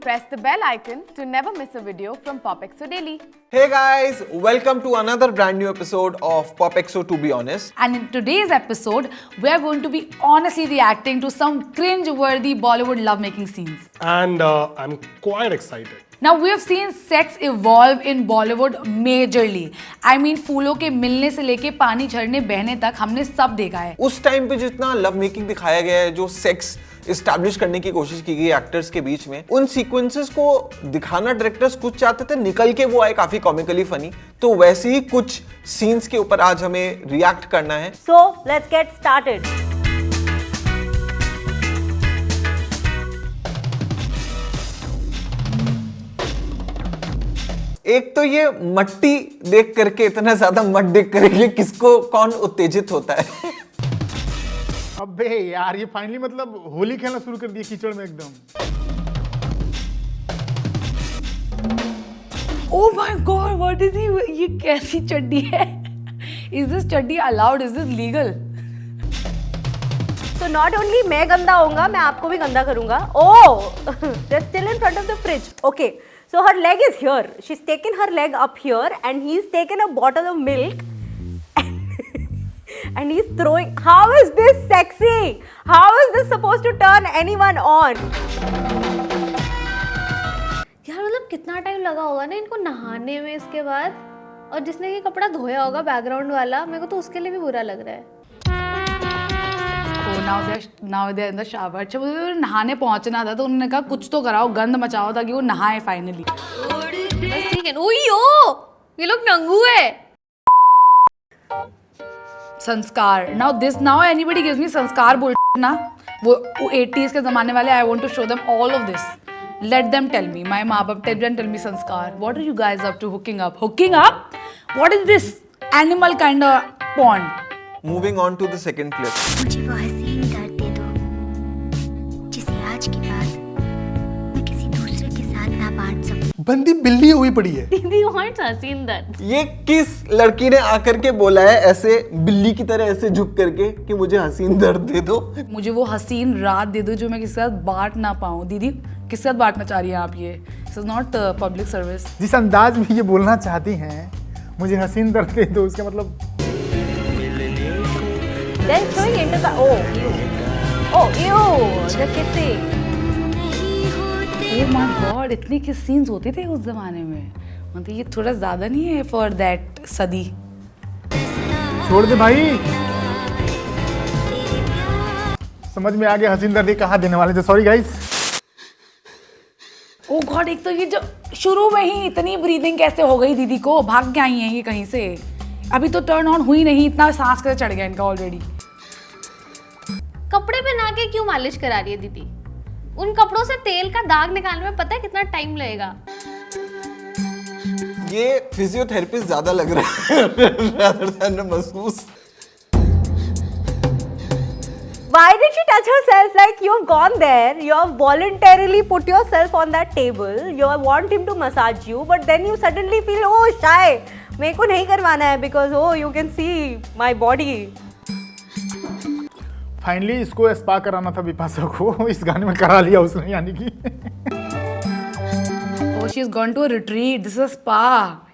Press the bell icon to never miss a video from PopXO Daily. Hey guys, welcome to another brand new episode of PopXO To Be Honest. And in today's episode, we are going to be honestly reacting to some cringe-worthy Bollywood lovemaking scenes. And I'm quite excited. Now we have seen sex evolve in Bollywood majorly. I mean, फूलों के मिलने से लेके पानी झरने बहने तक हमने सब देखा है. उस टाइम पे जितना लव मेकिंग दिखाया गया है, जो सेक्स इस्टेब्लिश करने की कोशिश की गई एक्टर्स के बीच में, उन सीक्वेंसेस को दिखाना डायरेक्टर्स कुछ चाहते थे, निकल के वो आए काफी कॉमिकली फनी. तो वैसे ही कुछ सीन्स के ऊपर आज हमें रिएक्ट करना है. So let's get started. एक तो ये मट्टी देख करके, इतना ज्यादा मट देख करके किसको कौन उत्तेजित होता है. अबे यार, ये फाइनली मतलब होली खेलना शुरू कर दिया कीचड़ में एकदम. Oh my God, what is he? ये कैसी चड्डी है? Is this चड्डी allowed? Is this legal? So not only मैं गंदा होऊंगा, मैं आपको भी गंदा करूंगा. Oh, they're still in front of the fridge. Okay. So her leg is here. She's taken her leg up here and he's taken a bottle of milk and he's throwing. How is this sexy? How is this supposed to turn anyone on? यार मतलब कितना time लगा होगा ना इनको नहाने में इसके बाद, और जिसने ये कपड़ा धोया होगा बैकग्राउंड वाला, मेरे को तो उसके लिए भी बुरा लग रहा है. now they're in the shower. अच्छा, मुझे नहाने पहुंचना था तो उन्होंने कहा कुछ तो कराओ, गंद मचाओ ताकि वो नहाए फाइनली. बस ठीक है. ओयो, ये लोग नंगू है. संस्कार. now anybody gives me संस्कार बोल ना, वो 80s के जमाने वाले. I want to show them all of this. Let them tell me. My माँ बाप tell me संस्कार. What are you guys up to? Hooking up? What is this animal kind of porn? Moving on to the second clip. मुझे वो हसीन दर्द दे दो जिसे आज के बाद मैं किसी दूसरे के साथ ना बांट सकूं. बंदी बिल्ली हुई पड़ी है. दीदी वांट्स हसीन दर्द. ये किस लड़की ने आकर के बोला है ऐसे बिल्ली की तरह ऐसे झुक करके कि मुझे हसीन दर्द दे दो. मुझे वो हसीन रात दे दो जो मैं किसी साथ बांट ना पाऊँ. दीदी किस साथ बांटना चाह रही हैं आप? ये this is not public service. जिस अंदाज में ये बोलना चाहती हैं, मुझे हसीन दर्द दे दो, उसका मतलब Then showing into the the kissing. Oh my God, इतने किस सीन्स होते थे उस जमाने में. मतलब ये थोड़ा ज्यादा नहीं है फॉर दैट सदी. छोड़ दे भाई. समझ में आ गया हसीन दर्द कहाँ देने वाले थे. Sorry guys. Oh God, एक तो ये जो शुरू में ही इतनी ब्रीदिंग कैसे हो गई दीदी को? भाग के आई हैं ये कहीं से. अभी तो टर्न ऑन हुई नहीं, इतना सांस कैसे चढ़ गया इनका ऑलरेडी. कपड़े पहना के क्यों मालिश करा रही है दीदी? उन कपड़ों से तेल का दाग निकालने में पता है कितना टाइम लगेगा? ये फिजियोथेरेपिस्ट ज्यादा लग रहा है rather than महसूस. Why did she touch herself? Like, you've gone there, you have voluntarily put yourself on that table, you want him to massage you, but then you suddenly feel, oh, shy. मेरे को नहीं करवाना है because oh, you can see my body. Finally इसको spa कराना था बिपाशा को. इस गाने में करा लिया उसने, यानी कि Oh, she's gone to a retreat. This is a spa.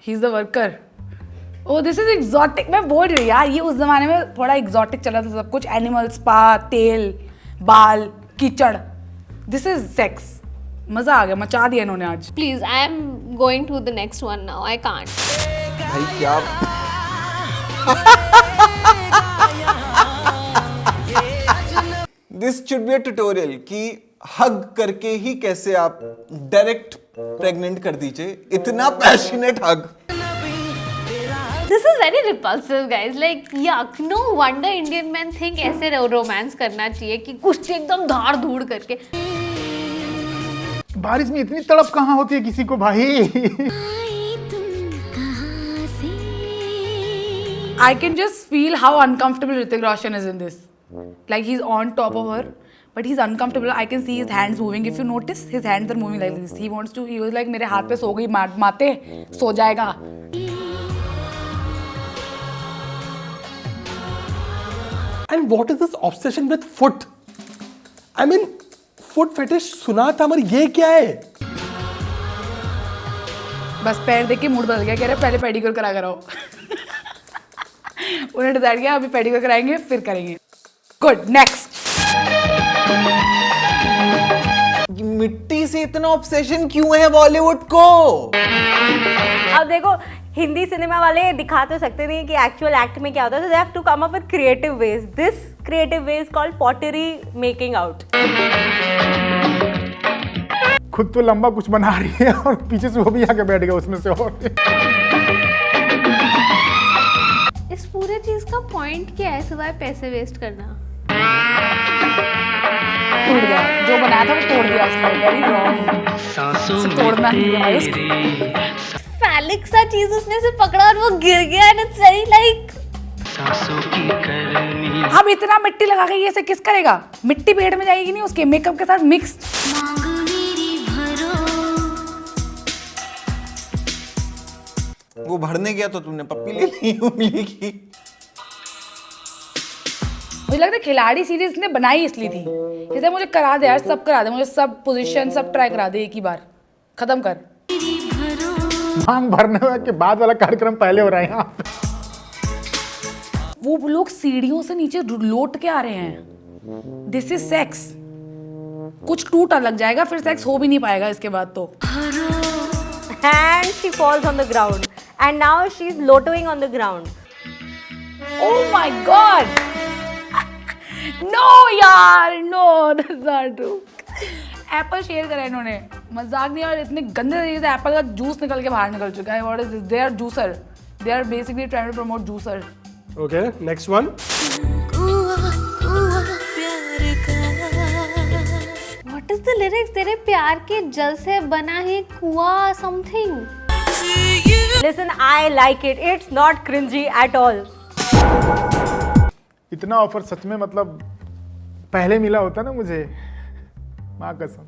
He's the worker. Oh, this is exotic. मैं बोल रही हूँ यार, ये उस जमाने में थोड़ा exotic चला था सब कुछ. एनिमल, स्पा, तेल, बाल, कीचड़. This is sex. मजा आ गया, मचा दिया इन्होंने आज. Please, I am going to the next one now. I can't. भाई क्या this should be a tutorial कि हग करके ही कैसे आप डायरेक्ट प्रेग्नेंट कर दीजिए. इतना passionate hug. This is very repulsive, guys. Like, yuck. No wonder Indian men think ऐसे रोमांस करना चाहिए कि कुछ एकदम धाड़ धूड़ करके. बारिश में इतनी तड़प कहाँ होती है किसी को भाई. I can just feel how uncomfortable Hrithik Roshan is in this. Like he's on top of her, but he's uncomfortable. I can see his hands moving. If you notice, his hands are moving like this. He was like, मेरे हाथ पे सो गई माते, सो जाएगा. And what is this obsession with foot? I mean, foot fetish सुना था, मगर ये क्या है? बस पैर देख के मूड बदल गया, कह रहे पहले पेडिक्योर करा कराओ। उन्होंने डिसाइड किया अभी पेडिक्योर कराएंगे फिर करेंगे। Good, next. मिट्टी से इतना ऑब्सेशन क्यों है बॉलीवुड को? अब देखो हिंदी सिनेमा वाले दिखा तो सकते नहीं कि एक्चुअल एक्ट में क्या होता है, so they have to come up with creative ways. This creative way is called pottery making out. खुद तो लंबा कुछ बना रही है और पीछे से वो भी आके बैठ गया उसमें से। और इस पूरे चीज का पॉइंट क्या है सिवाय पैसे वेस्ट करना? टूट गया, जो बनाया था वो तोड़ दिया उसने। वेरी रॉन्ग, तोड़ना नहीं है उसको। फैलिक सा चीज उसने से पकड़ा और वो गिर गया एंड इट्स वेरी लाइक। अब इतना मिट्टी लगा के ये से किस करेगा? मिट्टी पेड़ में जाएगी नहीं उसके मेकअप के साथ मिक्स। वो भरने गया तो तुमने पप्पी ले ली उंगली की। मुझे लगता है खिलाड़ी सीरीज ने बनाई इसलिए थी, जैसे मुझे करा दे यार, सब करा दे मुझे, सब पोजीशन सब ट्राई करा दे एक ही बार, खत्म कर। मांग भरने के बाद वाला कार्यक्रम पहले हो रहा है यहाँ पे। वो लोग सीढ़ियों से नीचे लौट के आ रहे हैं। This is sex. कुछ टूटा लग जाएगा फिर सेक्स हो भी नहीं पाएगा इसके बाद तो। And she falls on the ground. And now she's lotoing on the ground. Oh my god! No यार, no, that's not true. Apple share करा इन्होंने, मजाक नहीं। और इतने गंदे तरीके से एप्पल का जूस निकल के बाहर निकल चुका है। What is this? They are juicer. They are basically trying to promote juicer. Okay, next one. What is the lyrics? तेरे प्यार के जल से बना है कुआं something. Listen, I like it. It's not cringy at all. इतना ऑफर सच में मतलब पहले मिला होता ना मुझे, माँ कसम।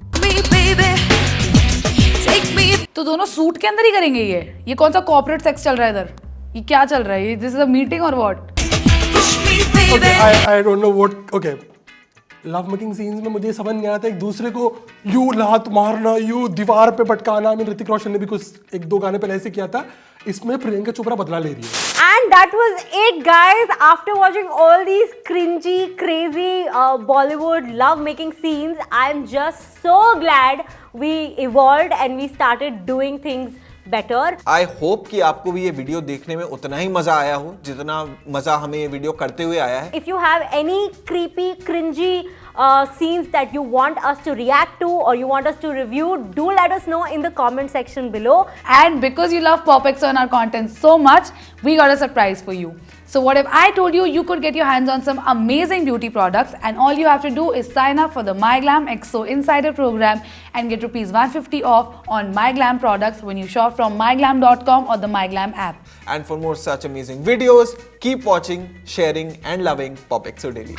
तो दोनों सूट के अंदर ही करेंगे ये कौन सा कॉर्पोरेट सेक्स चल रहा है इधर? ये क्या चल रहा है? दिस इज अ मीटिंग और what? Okay, I don't know what. Okay, love making scenes में मुझे समझ नहीं आता एक दूसरे को यूं लात मारना, यूं दीवार पे पटकाना। ऋतिक रोशन ने भी कुछ एक दो गाने पहले ऐसे किया था। इसमें प्रियंका चोपड़ा बदला ले रही है। And that was it, guys. After watching all these cringy, crazy Bollywood love-making scenes, I'm just so glad we evolved and we started doing things better. I hope कि आपको भी ये वीडियो देखने में उतना ही मजा आया हो जितना मजा हमें ये वीडियो करते हुए आया है। If you have any creepy, cringy scenes that you want us to react to or you want us to review, do let us know in the comment section below. And because you love PopXO and our content so much, we got a surprise for you. So what if I told you you could get your hands on some amazing beauty products and all you have to do is sign up for the MyGlam XO Insider program and get ₹150 off on MyGlam products when you shop from myglam.com or the MyGlam app. And for more such amazing videos, keep watching, sharing and loving PopXO Daily.